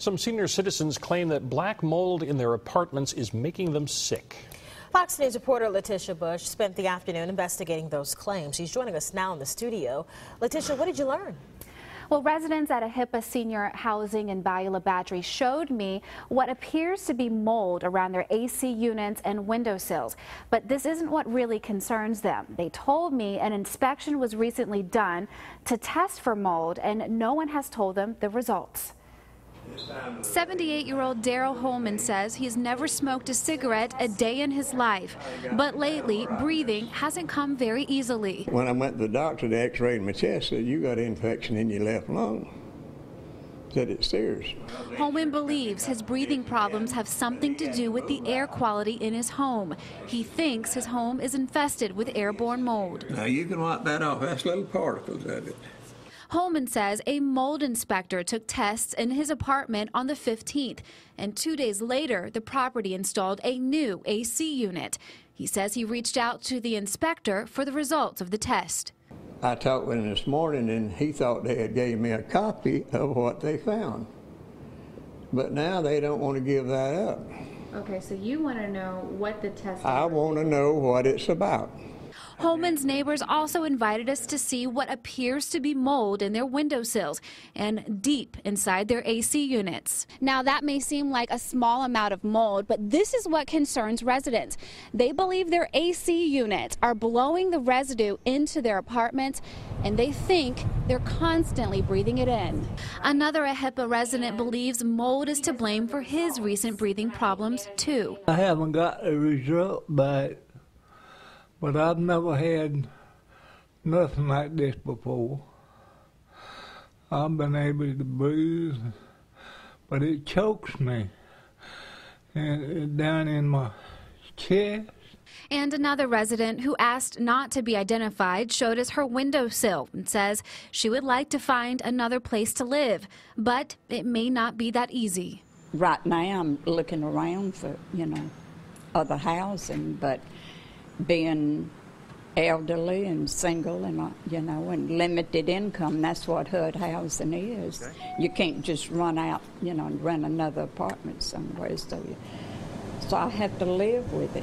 Some senior citizens claim that black mold in their apartments is making them sick. Fox News reporter Letitia Bush spent the afternoon investigating those claims. She's joining us now in the studio. Letitia, what did you learn? Well, residents at Ahippa Senior Housing in Bayou La Batre showed me what appears to be mold around their AC units and windowsills. But this isn't what really concerns them. They told me an inspection was recently done to test for mold, and no one has told them the results. 78-year-old Daryl Holman says he's never smoked a cigarette a day in his life, but lately breathing hasn't come very easily. When I went to the doctor, they x-rayed my chest, said you got an infection in your left lung. Said it's serious. Holman believes his breathing problems have something to do with the air quality in his home. He thinks his home is infested with airborne mold. Now you can wipe that off. That's little particles of it. Holman says a mold inspector took tests in his apartment on the 15th, and 2 days later, the property installed a new AC unit. He says he reached out to the inspector for the results of the test. I talked with him this morning, and he thought they had gave me a copy of what they found. But now they don't want to give that up. Okay, so you want to know what the test is? I want to know what it's about. Holman's neighbors also invited us to see what appears to be mold in their windowsills and deep inside their AC units. Now, that may seem like a small amount of mold, but this is what concerns residents. They believe their AC units are blowing the residue into their apartments, and they think they're constantly breathing it in. Another Ahippa resident believes mold is to blame for his recent breathing problems, too. I haven't got a result back, but I've never had nothing like this before. I've been able to breathe, but it chokes me and down in my chest. And another resident who asked not to be identified showed us her windowsill and says she would like to find another place to live, but it may not be that easy. Right now I'm looking around for, other housing, but being elderly and single and, and limited income, that's what HUD housing is. Okay. You can't just run out, and rent another apartment somewhere. So I have to live with it.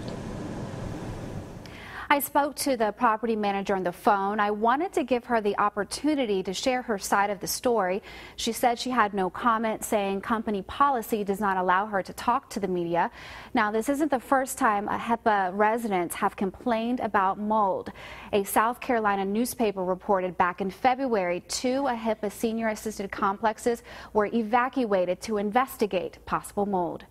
I spoke to the property manager on the phone. I wanted to give her the opportunity to share her side of the story. She said she had no comment, saying company policy does not allow her to talk to the media. Now, this isn't the first time Ahippa residents have complained about mold. A South Carolina newspaper reported back in February 2 Ahippa senior assisted complexes were evacuated to investigate possible mold.